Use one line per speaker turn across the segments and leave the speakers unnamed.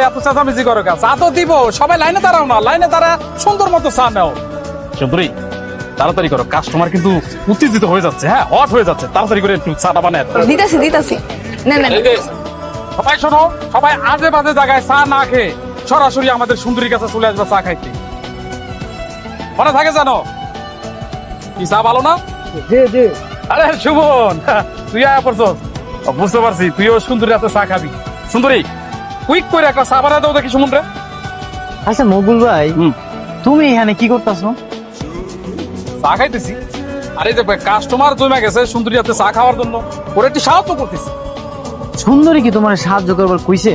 এত চেঁচামেচি করো কেন? চা তো দিব, সবাই লাইনে দাঁড়াও না, লাইনে দাঁড়া সুন্দর মতো চা নাও। সুন্দরী তাড়াতাড়ি করো, কাস্টমার কিন্তু উত্তেজিত হয়ে যাচ্ছে, হ্যাঁ হট হয়ে যাচ্ছে, তাড়াতাড়ি করে একটু চাটা বানায় দাও।
দিতাছি না না
সবাই শোনো, সবাই আজে বাজে জায়গায় চা না খেয়ে সরাসরি আমাদের সুন্দরীর কাছে চলে আসবে চা খাইতে, মনে থাকে জানো? কি চা ভালো না? আরে শুভন, তুই আয়া পড়ছস, বুঝতে পারছি তুইও সুন্দরী হাতে চা খাবি। সুন্দরী কুইক করে একটা চা বানায় দাও দেখি সুমন রে।
আচ্ছা মকবুল ভাই, তুমি এখানে কি করতেছো?
চা খাইতেছি। আরে যে কাস্টমার জমে গেছে সুন্দরী হাতে চা খাওয়ার জন্য, ওরা একটু সাহায্য করতেছি।
সুন্দরী কি তোমার সাহায্য করবার কইছে?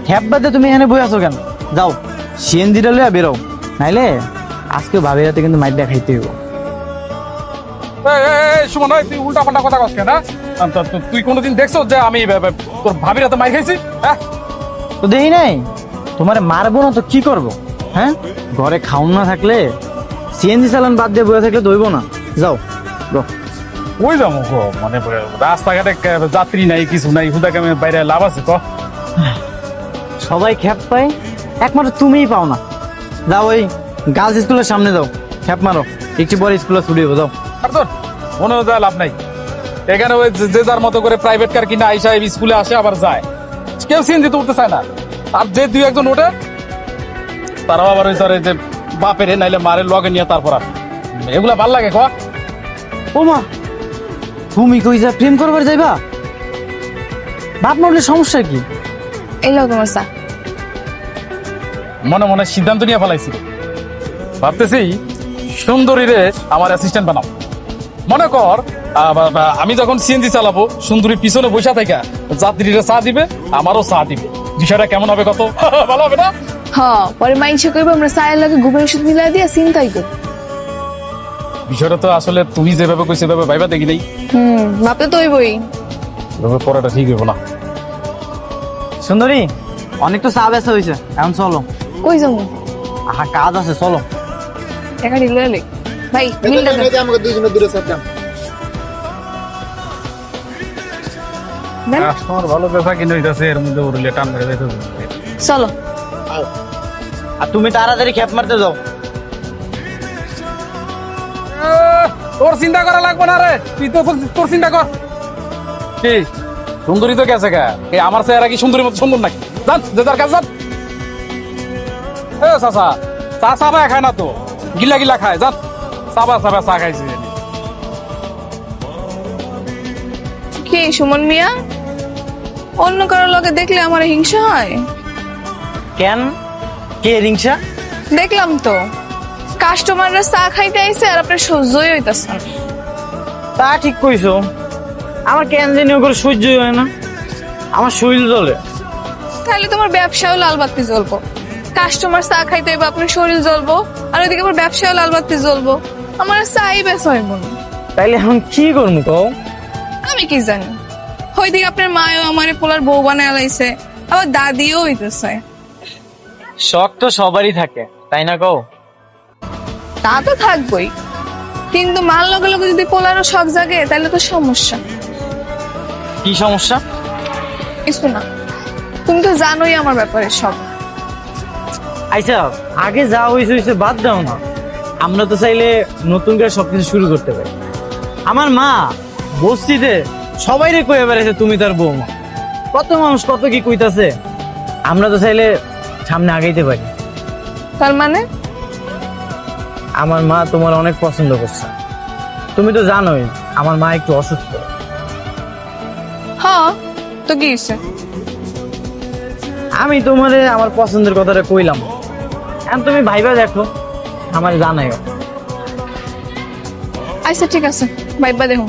হ্যাপ বাদে তুমি এখানে বই আছো কেন? যাও সিএনজিটা লইয়া বেরো, নাইলে আজকে ভাবির হাতে কিন্তু মাইর খাইতে হইব।
সুমন তুই উল্টা পাল্টা কথা কস কেন? তুই কোনোদিন দেখছো যে আমি তোর ভাবির হাতে মাইর খাইছি? হ্যাঁ
তো দেখি নাই, তোমারে মারবো না তো কি করবো? হ্যাঁ, ঘরে খাউন না থাকলে সিএনজি চালান বাদ দিয়ে বয়ে থাকলে দইব না। যাও
ওই যাবো গো, মানে রাস্তাঘাটে যাত্রী নাই কিছু নাই, হুদাকে আমি বাইরে লাভ আছে ক?
সবাই খ্যাপ পায়, একমাত্র তুমিই পাও না। যাও ওই গার্লস স্কুলের সামনে যাও, খ্যাপ মারো, একটু পরে স্কুলে ছুটি হবো। যাও
মনে হয় লাভ নাই, এখানে ওই যে যার মতো করে প্রাইভেট কার কিনা আইসা স্কুলে আসে আবার যায়, কেউ সিএনজিতে উঠতে চায় না। আর যে দুই একজন ওঠে তারাও আবার ওই যে বাপের নাইলে মারের লগে নিয়ে তারপর আসে, এগুলা ভাল লাগে ক?
ও মা, তুমি কই যা প্রেম করবার যাইবা? বাপ মরলে সমস্যা কি?
এই লোক তোমার চা।
মনে মনে সিদ্ধান্ত নিয়ে ফেলাইছি, ভাবতেছি সুন্দরী রে আমার অ্যাসিস্ট্যান্ট বানাবো। মনে কর আমি যখন সিএনজি চালাবো, সুন্দরী পিছনে বসা থেকে যাত্রীরা চা দিবে, আমারও চা দিবে। বিষয়টা কেমন হবে কত? ভালো হবে না?
হ্যাঁ, পরে মাইনসে কইবো আমরা চায়ের লগে ঘুমের ওষুধ মিলাই দিয়া চিন্তাই করি।
বিষয়টা তো আসলে তুমি যেভাবে কইছো সেভাবে ভাইবা দেখি নাই,
ভাবতে তো হইবই।
এভাবে পড়াটা ঠিক হইব না।
সুন্দরী, অনেক তো চা বেচা হয়েছে, এখন চলো।
কই যাবো?
আহা কাজ আছে, চলো।
টাকা দিলে ভাই বিলটা দেন।
আমাকে দুইজনে দূরে থাকতাম।
কাস্টমার ভালো বেচা কিনে হইতাছে, এর মধ্যে উড়লে টান মেরে যাইতেছে।
চলো।
আর তুমি তাড়াতাড়ি খ্যাপ মারতে যাও।
তোর চিন্তা করা লাগবে না রে, তুই তো তোর চিন্তা কর। কি সুন্দরী তো গেছে গা, আমার চেহারা কি সুন্দরীর মতো সুন্দর নাকি? যান যে যার কাছে যান। এ চাচা, চা চাবা খায় না তো, গিলা গিলা খায়, যান চাবা চাবা চা খাইছে।
কি সুমন মিয়া, অন্য কারোর লগে দেখলে আমার হিংসা হয়?
কেন, কে রিংসা?
দেখলাম তো কাস্টমাররা চা খাইতে আইছে আর আপনার সহ্যই হইতাছে না।
তা ঠিক কইছো, আমার কেন জানি ওগুলো সহ্যই হয় না, আমার শরীর জ্বলে।
তাহলে তোমার ব্যবসাও লাল বাতি জ্বলবো, কাস্টমার চা খাইতে হইবে আপনার শরীর জ্বলবো, আর ওইদিকে আমার ব্যবসাও লাল বাতি জ্বলবো, আমার চাই বেচা হইব না।
তাইলে এখন কি করবো কও?
আমি কি জানি, ওইদিকে আপনার মায়ও আমার পোলার বউ বানায় লাইছে, আবার দাদিও হইতেছে।
শখ তো সবারই থাকে, তাই না কও?
তা তো থাকবোই, কিন্তু মাল লগে লগে যদি পোলারও শখ জাগে তাহলে তো সমস্যা।
কি সমস্যা?
কিছু না, তুমি তো জানোই আমার ব্যাপারে সব।
আচ্ছা, আগে যা হয়েছে বাদ দাও না, আমরা তো চাইলে নতুন করে সবকিছু শুরু করতে পারি। আমার মা বস্তিতে সবাই রে কয়ে বেড়াইছে তুমি তার বৌমা, কত মানুষ কত কি কইতাছে, আমরা তো চাইলে সামনে আগাইতে পারি।
তার মানে
আমার মা তোমার অনেক পছন্দ করছে, তুমি তো জানোই আমার মা একটু অসুস্থ।
হ্যাঁ তো কি হইছে?
আমি তোমারে আমার পছন্দের কথাটা কইলাম, এখন তুমি ভাইবা দেখো, আমার জানাইও।
আচ্ছা ঠিক আছে, ভাইবা দেখো,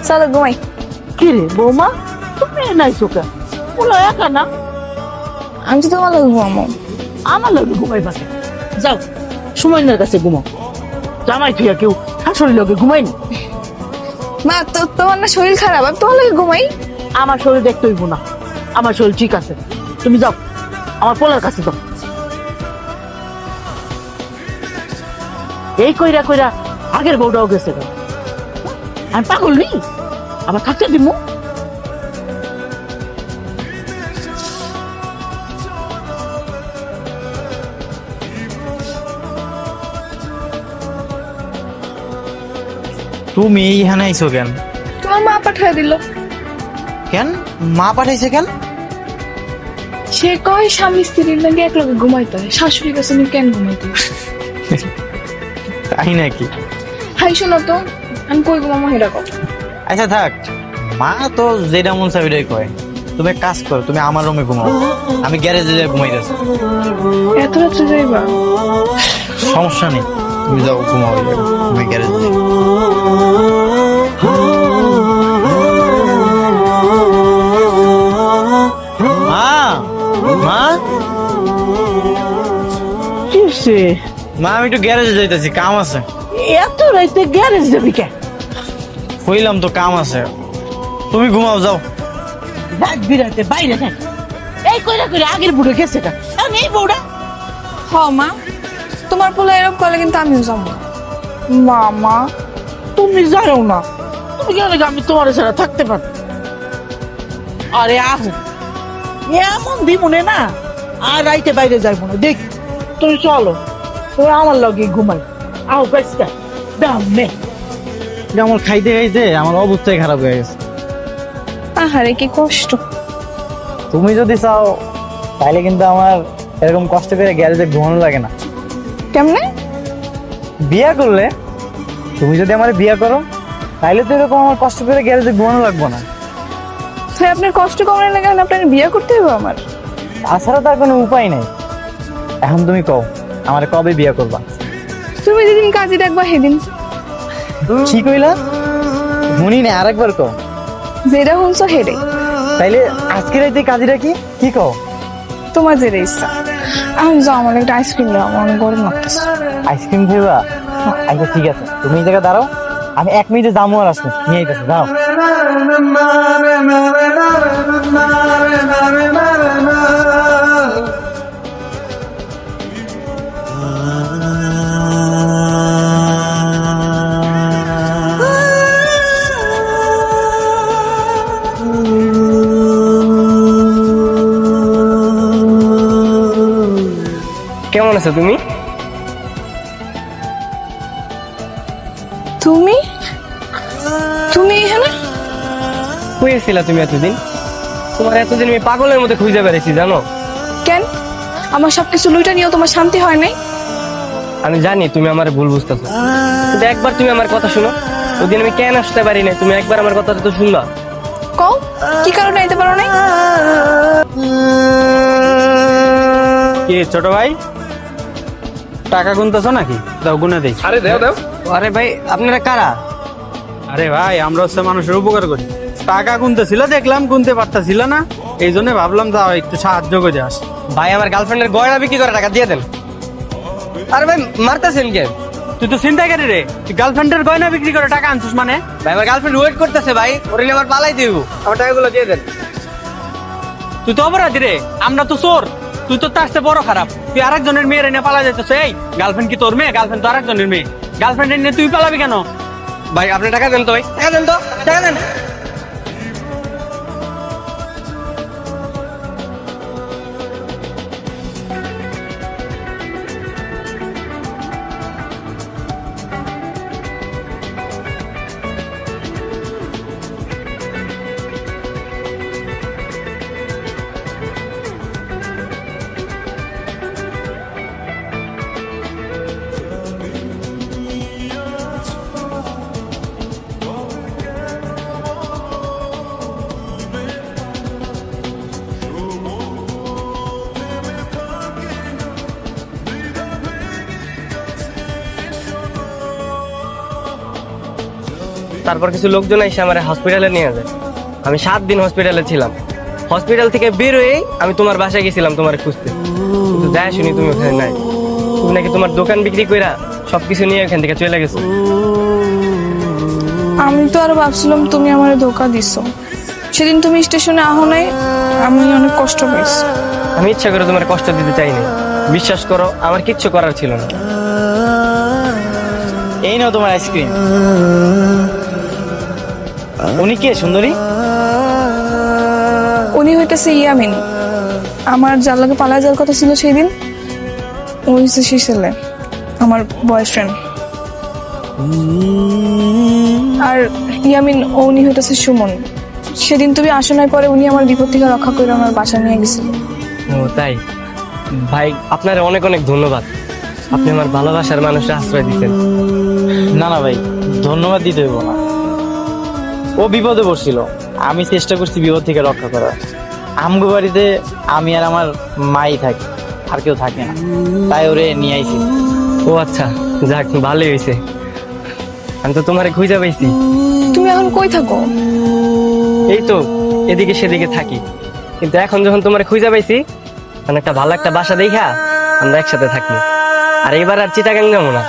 চলো ঘুমাই।
কি রে বৌমা, তুমি নাই চোখে বলো একা না?
আমি তো তোমার লগে ঘুমাবো।
আমার লগে ঘুমাই পাকে যাও, সুমাইনার কাছে ঘুমাও। জামাই থুয়া কেউ শাশুড়ি লগে ঘুমাইনি?
মা তো তোমার না শরীর খারাপ, আমি তোমার লগে ঘুমাই?
আমার শরীর দেখতে হইব না, আমার শরীর ঠিক আছে, তুমি যাও আমার পোলার কাছে যাও। এই কইরা কইরা আগের বউটাও গেছে, আমি পাগল নেই, আবার থাকতে দিব।
তুমি এইখানে আইছো কেন?
তোমার মা পাঠিয়ে দিল।
কেন মা পাঠাইছে কেন?
সে কয় স্বামী স্ত্রীর লাগে এক লগে ঘুমাইতে হয়, শাশুড়ি কাছে আমি কেন ঘুমাইতে হয়?
তাই নাকি?
হাই শোনো তো, আমি কই ঘুমাবো সেটা কও।
আচ্ছা থাক, মা তো যেটা মন চাই ওইটাই কয়। তুমি এক কাজ করো, তুমি আমার রুমে ঘুমাও, আমি গ্যারেজে যাই ঘুমাইতেছি।
এত রাত্রে যাইবা?
সমস্যা নেই, তুমি যাও ঘুমাও, আমি গ্যারেজে যাই। মা, মা,
কি হইছে?
মা আমি একটু গ্যারেজে যাইতেছি, কাম আছে।
এত রাইতে গ্যারেজ যাবি কে?
কইলাম তো কাম আছে, তুমি ঘুমাও যাও।
রাত বিরাতে বাইরে থাক। এই কইরা কইরা আগের বুড়ো গেছে কা? আর এই বউটা
হ মা, তোমার পোলা এরকম করলে কিন্তু আমিও যাবো না।
মামা তুমি যাও না, তুমি কেন আমি তোমার ছাড়া থাকতে পারো? আরে আহো, এমন দিমুনে না আর রাইতে বাইরে যাইব না। দেখ তুমি চলো, তুমি আমার লগে ঘুমাই। আহো বাইস্তা দাম নে।
আমার খাইতে খাইতে আমার অবস্থাই খারাপ হয়ে গেছে।
আহারে কি কষ্ট।
তুমি যদি চাও তাহলে কিন্তু আমার এরকম কষ্ট করে গ্যারেজে ঘুমানো লাগে না।
কেমনে?
বিয়া করলে, তুমি যদি আমার বিয়া করো তাহলে তো এরকম আমার কষ্ট করে গ্যারেজে ঘুমানো লাগবো না।
তাই আপনার কষ্ট কমানোর লাগে আপনার বিয়ে করতে হবে আমার?
তাছাড়া তার কোনো উপায় নেই। এখন তুমি কও আমার কবে বিয়া করবা?
তুমি যেদিন কাজে ডাকবা সেদিন।
কি কইলা? শুনি না, আরেকবার কও।
যেটা শুনছো হেরে।
তাইলে আজকে রাইতে কাজীরা কি কও?
তোমার যেটা ইচ্ছা। এখন যাও, আমার একটা আইসক্রিম দাও, আমার অনেক গরম লাগতেছে।
আইসক্রিম খাইবা? আচ্ছা ঠিক আছে, তুমি এই জায়গায় দাঁড়াও, আমি 1 মিনিটে যাবো আর আসবো, নিয়ে আইতেছি, দাও।
কেমন আছো তুমি?
তুমি তুমি এখানে?
কই ছিলা তুমি এতদিন? তোমার এতদিন আমি পাগলের মধ্যে খুঁজে বেড়াইছি জানো।
কেন? আমার সবকিছু লুইটা নিয়েও তোমার শান্তি হয় নাই?
আমি জানি তুমি আমার ভুল বুঝতেছো, কিন্তু একবার তুমি আমার কথা শুনো। ওদিন আমি কেন আসতে পারি না, তুমি একবার আমার কথাটা তো শুনবা।
কও, কি কারণে আইতে পারো নাই?
কি ছোট ভাই, টাকা গুনতেছো নাকি? দাও গুনে দেই।
আরে দেও দেও।
আরে ভাই আপনারা কারা?
আরে ভাই আমরা হচ্ছে মানুষের উপকার করি। টাকা গুনতেছিল, দেখলাম গুনতে পারতাছিল না, এই জন্য ভাবলাম যাও একটু সাহায্য করে আস।
ভাই আমার গার্লফ্রেন্ডের গয়না বিক্রি করে টাকা দিয়ে দেন। আরে ভাই মারতেছেন কেন?
তুই তো চিন্তা করি রে, তুই গার্লফ্রেন্ডের গয়না বিক্রি করে টাকা আনছিস মানে?
ভাই আমার গার্লফ্রেন্ড ওয়েট করতেছে ভাই, ওরে নিয়ে আমার পালাই দিব। আমার টাকাগুলো দিয়ে দেন।
তুই তো অপরাধী রে, আমরা তো চোর, তুই তো তার চেয়ে বড় খারাপ। তুই আরেকজনের মেয়ের এনে পালা যাইতেছ। এই গার্লফ্রেন্ড কি তোর মেয়ে? গার্লফ্রেন্ড তো আরেকজনের মেয়ে। গার্লফ্রেন্ড এনে তুই পালাবি কেন?
ভাই আপনি টাকা দেন তো, ভাই টাকা দেন তো, টাকা দেন। তারপর কিছু লোকজন এসে আমার হসপিটালে নিয়ে যায়। আমি 7 দিন হসপিটালে ছিলাম। হসপিটাল থেকে বের হয়েই আমি তোমার বাসায় গেছিলাম তোমার খুঁজতে, কিন্তু যাই শুনি তুমি ওখানে নাই। তুমি নাকি তোমার দোকান বিক্রি কইরা সবকিছু নিয়ে ওখান থেকে চলে গেছো।
আমি তো আরো ভাবছিলাম তুমি আমার ধোকা দিছো। সেদিন তুমি স্টেশনে আহো নাই, আমি অনেক কষ্ট পেয়েছি।
আমি ইচ্ছা করে তোমার কষ্ট দিতে চাইনি, বিশ্বাস করো আমার কিচ্ছু করার ছিল না।
এই নাও তোমার আইসক্রিম। উনি কে সুন্দরী?
উনি হইতেছে ইয়ামিন, আমার যার লগে পালা যাওয়ার কথা ছিল সেই দিন। ওই হচ্ছে সেই ছেলে, আমার বয়ফ্রেন্ড। আর ইয়ামিন উনি হইতেছে সুমন। সেদিন তুমি আসো নাই পরে উনি আমার বিপদ থেকে রক্ষা করে আমার বাসা নিয়ে গেছিল।
ও তাই? ভাই আপনার অনেক অনেক ধন্যবাদ, আপনি আমার ভালোবাসার মানুষের আশ্রয় দিচ্ছেন।
না না ভাই, ধন্যবাদ দিতে হইব না। ও বিপদে পড়ছিল, আমি চেষ্টা করছি বিপদ থেকে রক্ষা করার। আমগো বাড়িতে আমি আর আমার মাই থাকি, আর কেউ থাকে না, তাই ওরে নিয়ে আইছি।
ও আচ্ছা, যাক ভালোই হয়েছে। আমি তো তোমারে খুঁজে পাইছি।
তুমি এখন কই থাকো?
এই তো এদিকে সেদিকে থাকি, কিন্তু এখন যখন তোমারে খুঁজে পাইছি, মানে একটা ভালো একটা বাসা দেখা আমরা একসাথে থাকি। আর এবার আর চিটাগাং যাবো না,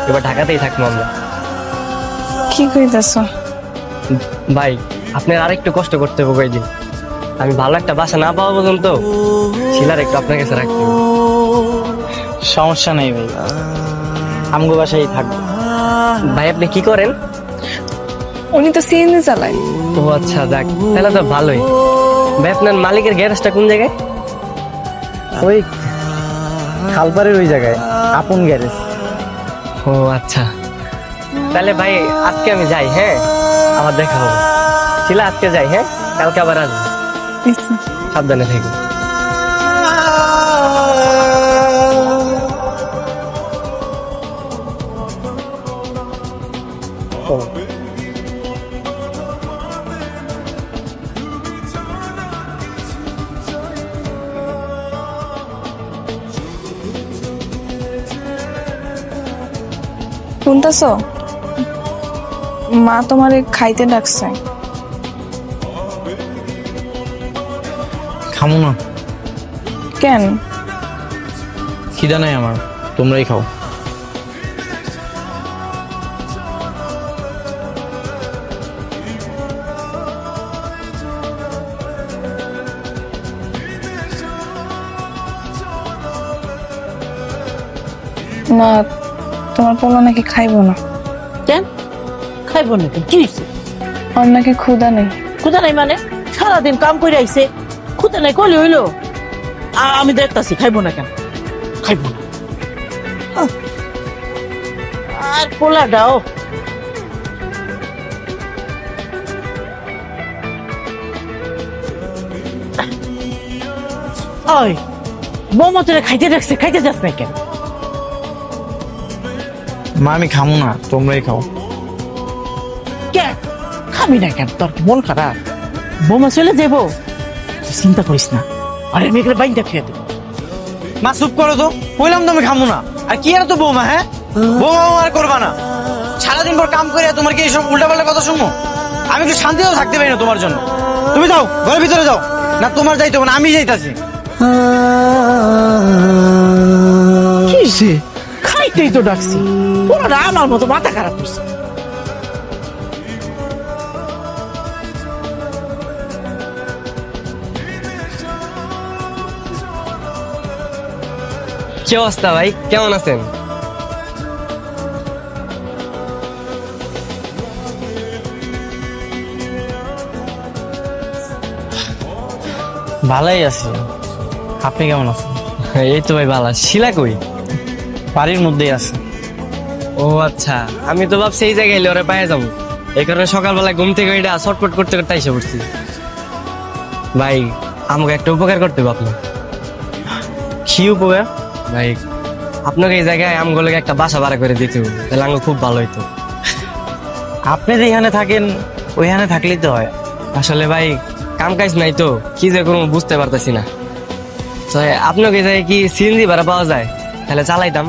এবার ঢাকাতেই থাকবো আমরা।
কি কইতাছ?
ভাই আপনার আরেকটু কষ্ট করতে হবে কয়েকদিন। আমি ভালো একটা বাসা না পাওয়া পর্যন্ত শিলার একটু আপনার কাছে রাখতে হবে।
সমস্যা নেই ভাই, আমগো বাসায় থাকবো।
ভাই আপনি কি করেন?
উনি তো সিএনজি চালায়।
ও আচ্ছা, যাক তাহলে তো ভালোই। ভাই আপনার মালিকের গ্যারেজটা কোন জায়গায়?
ওই খালপাড়ের ওই জায়গায়, আপন গ্যারেজ।
ও আচ্ছা, তাহলে ভাই আজকে আমি যাই, হ্যাঁ আবার দেখা হবে। শিলা আজকে যাই, হ্যাঁ কালকে আবার আসবো। সাবধানে থেকো।
শুনতেছ? মা তোমারে খাইতে ডাকছে।
খামো না।
কেন?
খিদা নাই আমার, তোমরাই খাও।
না, তোমার পোলা নাকি খাইবো না।
কেন খাইবো না? কেন? কি হয়েছে?
ওর নাকি ক্ষুধা নেই।
ক্ষুদা নাই মানে? সারাদিন কাম করে আইছে, ক্ষুদা নাই কলি হইলো? আমি দেখতাছি, খাইবো না কেন? খাইবো না। আহ, আর পোলাটাও ওই বৌমা তোরে খাইতে দেখছে, খাইতে যাস না কেন?
মা আমি খামো না, তোমরাই খাও।
কেন খাবি না কেন? তোর কি মন খারাপ? বৌমা চলে যাবো, তুই চিন্তা করিস না। আরে আমি এখানে বাইনটা খেয়ে দেবো।
মা চুপ করো তো, বললাম তো আমি খামো না। আর কি আর তো বৌমা, হ্যাঁ বৌমা আর করবা না। সারাদিন পর কাম করে তোমার কি এইসব উল্টাপাল্টা কথা শুনবো? আমি একটু শান্তিতেও থাকতে পারি না তোমার জন্য। তুমি যাও, ঘরের ভিতরে যাও। না তোমার যাইতে হবে না, আমি যাইতাছি।
কি হয়েছে? খাইতেই তো ডাকছি, পুরোটা আমার মতো মাথা খারাপ করছে।
কি অবস্থা ভাই, কেমন আছেন?
ভালোই আছি, আপনি কেমন আছেন?
এই তো ভাই ভালো। শিলা কই?
বাড়ির মধ্যেই আছে।
ও আচ্ছা, আমি তো ভাবছি এই জায়গায় এলে ওরা পায়ে যাবো, এই কারণে সকালবেলা ঘুম থেকে এটা শর্টকাট করতে করতে এসে পড়ছি। ভাই আমাকে একটা উপকার করতে হবে আপনার।
কি উপকার?
ভাই আপনাকে এই জায়গায় আমগুলো একটা বাসা ভাড়া করে দিতে হবে, তাহলে আমার খুব ভালো হইতো।
আপনি যেখানে থাকেন ওইখানে থাকলেই তো হয়।
আসলে ভাই কাম কাজ নাই তো, কি যে কোনো বুঝতে পারতেছি না। তো আপনাকে এই জায়গায় কি সিএনজি ভাড়া পাওয়া যায়? তাহলে চালাইতাম।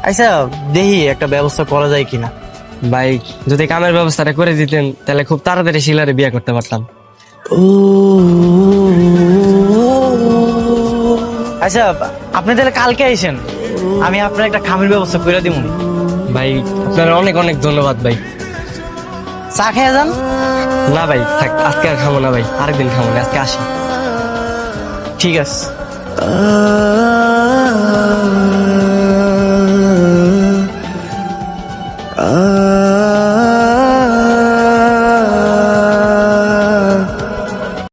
আচ্ছা দেখি একটা ব্যবস্থা করা যায় কিনা।
ভাই যদি কামের ব্যবস্থাটা করে দিতেন তাহলে খুব তাড়াতাড়ি শিলারে বিয়ে করতে পারতাম।
আচ্ছা আপনি তাহলে কালকে আইসেন, আমি আপনার একটা খামের ব্যবস্থা করে দিব।
ভাই আপনার অনেক অনেক ধন্যবাদ ভাই।
চা খেয়ে যান।
না ভাই থাক, আজকে আর খাবো না ভাই, আরেকদিন খাবো না, আজকে আসি।
ঠিক আছে।